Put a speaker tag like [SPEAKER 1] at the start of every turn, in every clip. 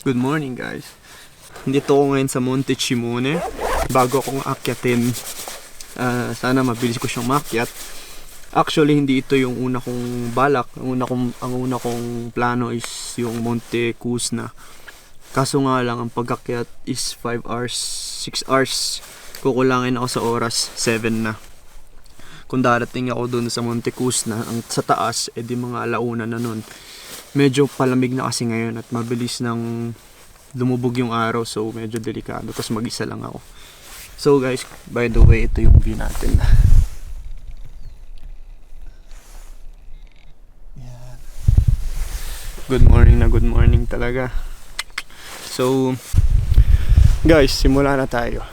[SPEAKER 1] Good morning guys. Dito ako ngayon sa Monte Cimone. Bago akong aakyatin, sana mabilis ko siyang maakyat. Actually hindi ito yung una kong balak. Ang una kong plano is yung Monte Cimone. Kaso nga lang ang pag-akyat is 5 hours, 6 hours. Kukulangin ako sa oras, 7 na. Kung darating ako dun sa Monte Cimone, ang sa taas, edi mga alauna na nun. Medyo palamig na kasi ngayon at mabilis nang lumubog yung araw, so medyo delikado. Tapos mag-isa lang ako. So guys, by the way, ito yung view natin. Yan. Good morning talaga. So guys, simula na tayo.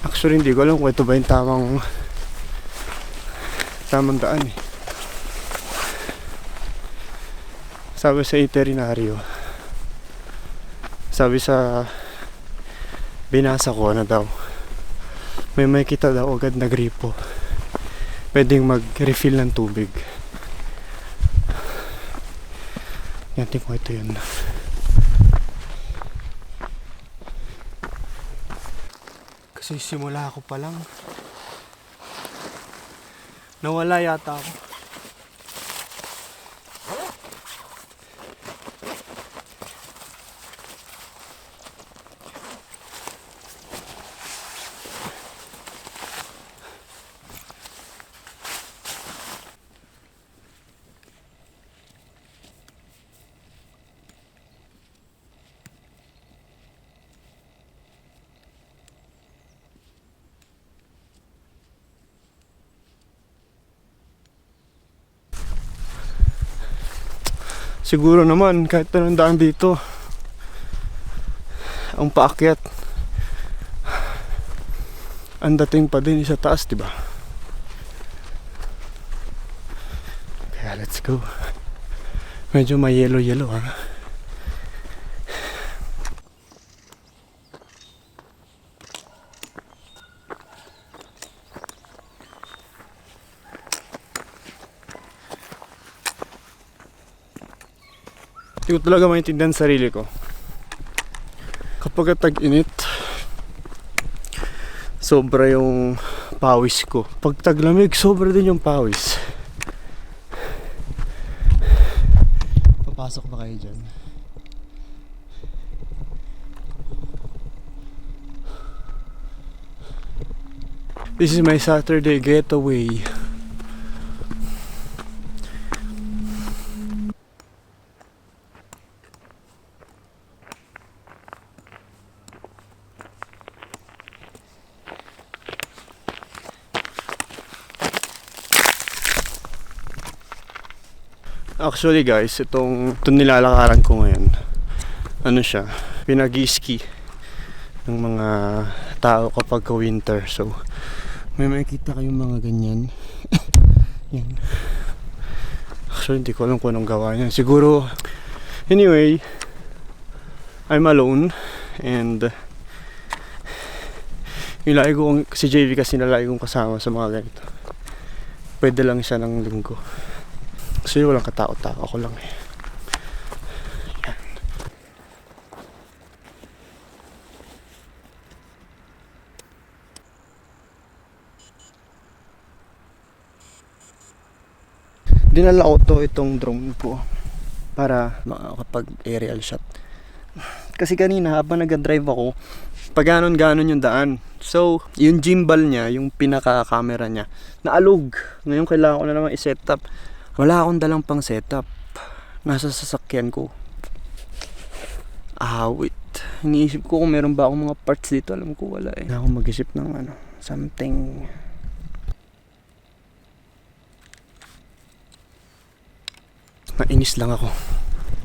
[SPEAKER 1] Actually hindi ko alam kung ito ba yung tamang daan eh. Sabi sa itineraryo, sabi sa binasa ko na daw, may kita daw agad na gripo, pwedeng mag-refill ng tubig. Yan, tingin ko ito yun. Kasi simula ako pa lang, nawala yata ako. Siguro naman kahit anong daan dito, ang paakyat, ang dating pa din sa taas, diba? Kaya let's go. Medyo may yellow ha. Hindi ko talaga maintindihan sarili ko. Kapag tag-init, sobra yung pawis ko. Pag taglamig, sobra din yung pawis. Papasok ba kayo dyan? This is my Saturday getaway. Actually guys, itong nilalakaran ko ngayon, ano siya, pinag-ski ng mga tao kapag winter. So may makikita kayong mga ganyan. Yan. Actually hindi ko alam kung anong gawa niyan. Siguro, anyway, I'm alone. And yung lagi ko, si JV kasi nalagi kong kasama sa mga ganito. Pwede lang siya ng linggo. Kasi walang katao-tao, ako lang eh. Yan. Dinala ko to, itong drone ko, para makakapag aerial shot. Kasi kanina habang nag-drive ako, pag ganon-ganon yung daan. So, yung gimbal niya, yung pinaka-camera niya, naalog. Ngayon kailangan ko na naman i-set up. Wala akong dalang pang setup. Nasa sasakyan ko. Wait. Iniisip ko kung meron ba akong mga parts dito. Alam ko wala eh. Hindi ako mag-isip ng something. Nainis lang ako.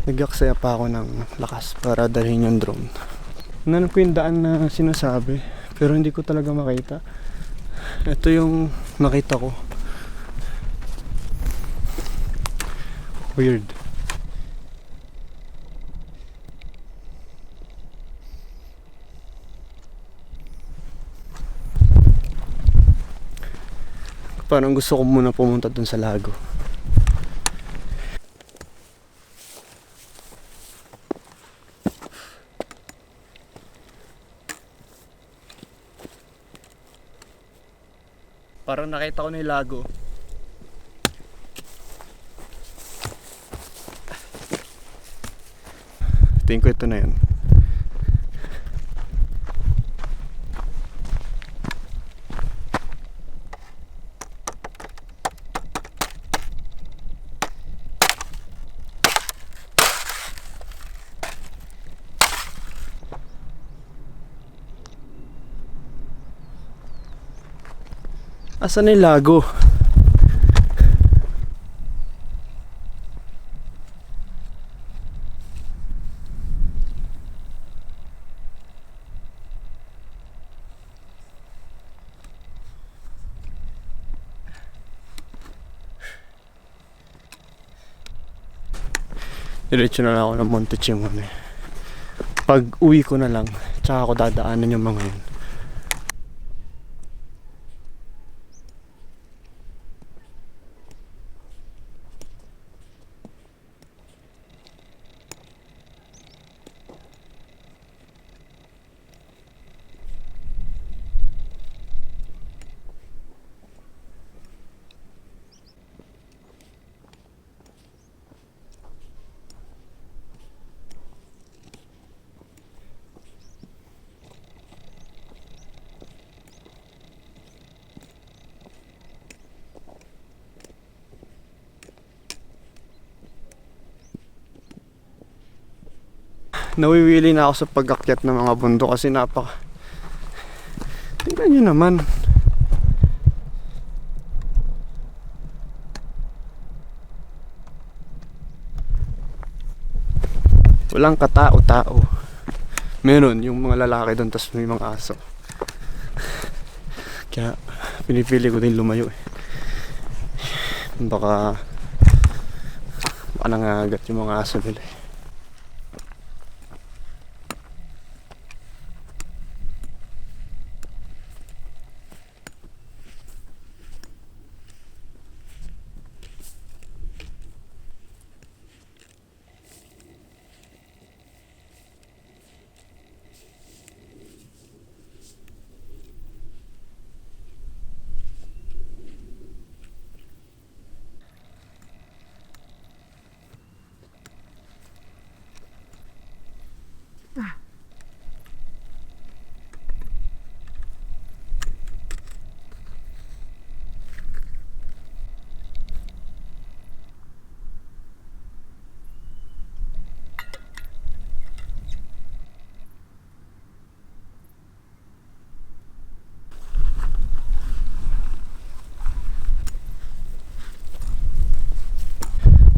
[SPEAKER 1] Nag-aksaya pa ako ng lakas para dalhin yung drone. Nanap ko yung daan na sinasabi, pero hindi ko talaga makita. Ito yung nakita ko. Weird. Parang gusto ko muna pumunta dun sa lago. Parang nakita ko na yung lago. Tingin ko ito na yun. Asan na yung lago? Diretso na lang ako ng Monte Cimone. Pag uwi ko na lang, tsaka ako dadaanan yung mga yun. Nawiwili na ako sa pag-akyat ng mga bundok kasi tingnan nyo naman. Walang katao-tao. Meron yung mga lalaki doon, tas may mga aso. Kaya pinipili ko din lumayo eh. Baka nangagat yung mga aso nila eh.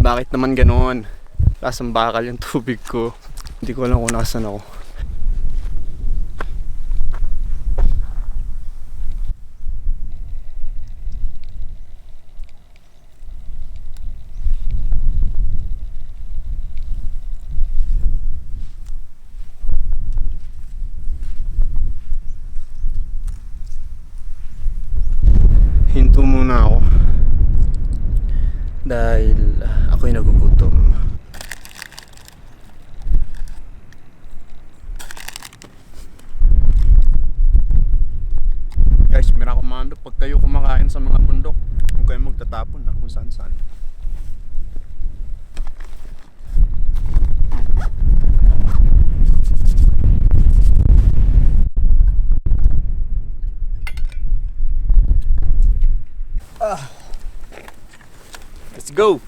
[SPEAKER 1] Bakit naman ganoon? Lasang bakal yung tubig ko. Hindi ko alam kung nasan ako. Hinto muna ako. Dahil ako'y nagugutom. Guys, may nakomando pag kayo kumakain sa mga bundok, kung kayo magtatapon na kung saan saan. Let's go!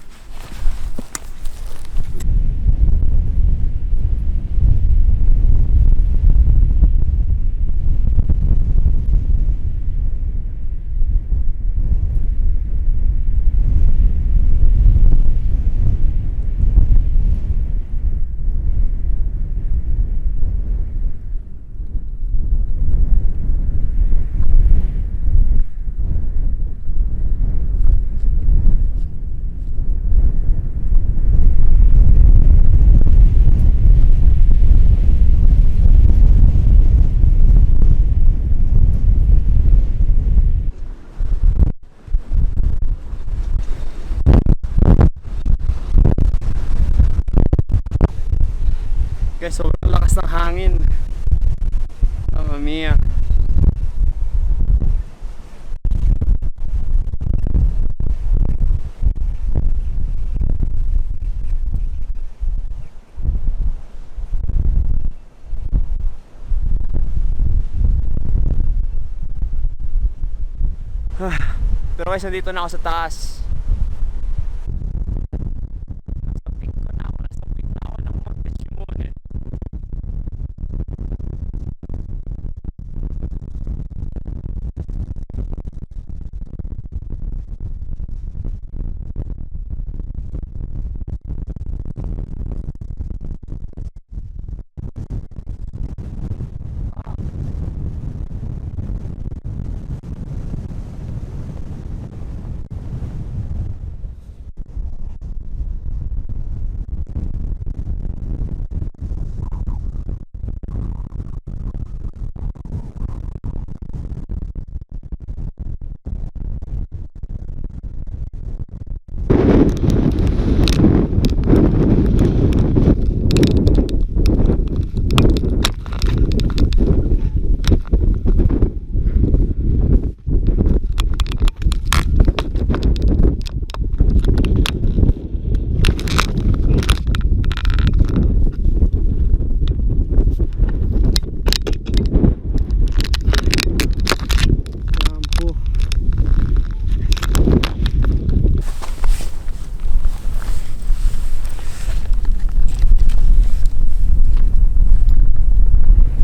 [SPEAKER 1] Guys, sobrang lakas ng hangin. Mamma mia. Pero guys, nandito na ako sa taas. Nasa peak na ako ng Monte Cimone.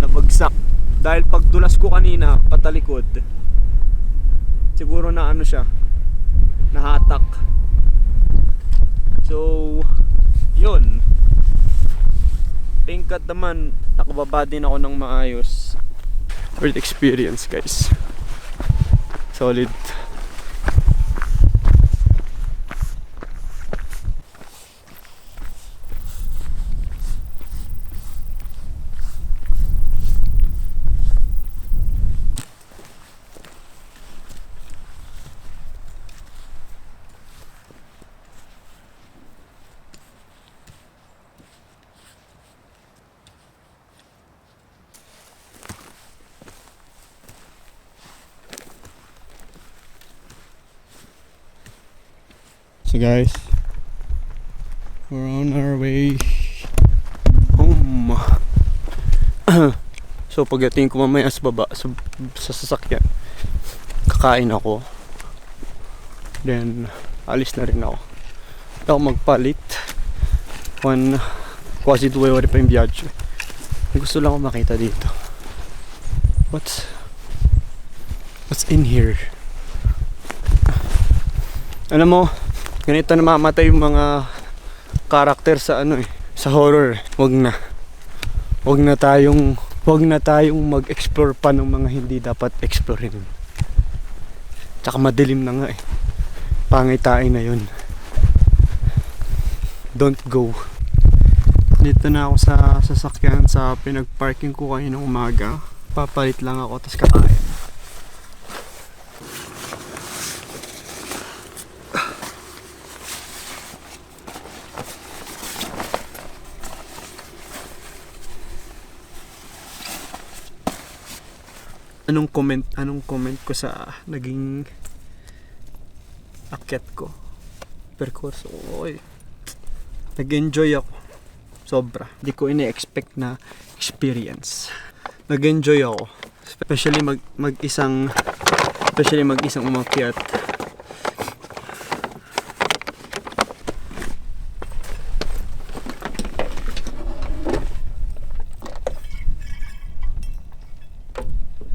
[SPEAKER 1] Nabagsak dahil pagdulas ko kanina patalikod, siguro na ano siya, nahatak. So yun, tingkat naman nakababa din ako ng maayos. Great experience guys, solid. So guys, we're on our way home. So pagdating ko mamaya sa baba, sa sasakyan, kakain ako. Then alis na rin ako. Hindi ako magpalit. Quasi 2 ore pa yung biyahe. Gusto lang ako makita dito. What's in here? Alam mo, ganito na mamatay yung mga karakter sa sa horror. Wag na tayong mag-explore pa ng mga hindi dapat explorein. Tsaka madilim na nga eh. Pangitain na yun. Don't go. Dito na ako sa sasakyan sa pinag-parking ko kaninang umaga. Papalit lang ako tapos kakain. Anong comment ko sa naging akyat ko, perkurso ko? Nag-enjoy ako sobra. Di ko ini-expect na experience. Nag-enjoy ako, especially mag-isang umakyat.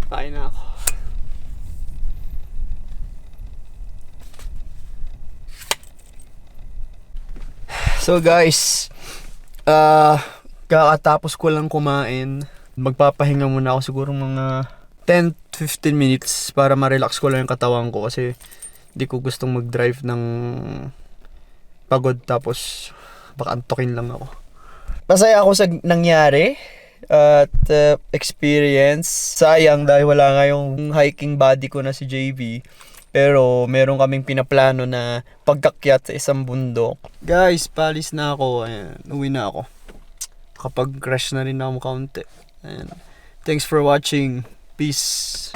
[SPEAKER 1] Kain na ako. So guys, kakatapos ko lang kumain. Magpapahinga muna ako siguro mga 10-15 minutes para ma-relax ko lang yung katawan ko kasi di ko gustong mag-drive ng pagod tapos baka antokin lang ako. Masaya ako sa nangyari at experience. Sayang dahil wala nga yung hiking buddy ko na si JB. Pero meron kaming pinaplano na pagkakyat sa isang bundok. Guys, palis na ako. Ayan, uwi na ako. Kapag crash na rin ako kaunti. Ayan. Thanks for watching. Peace.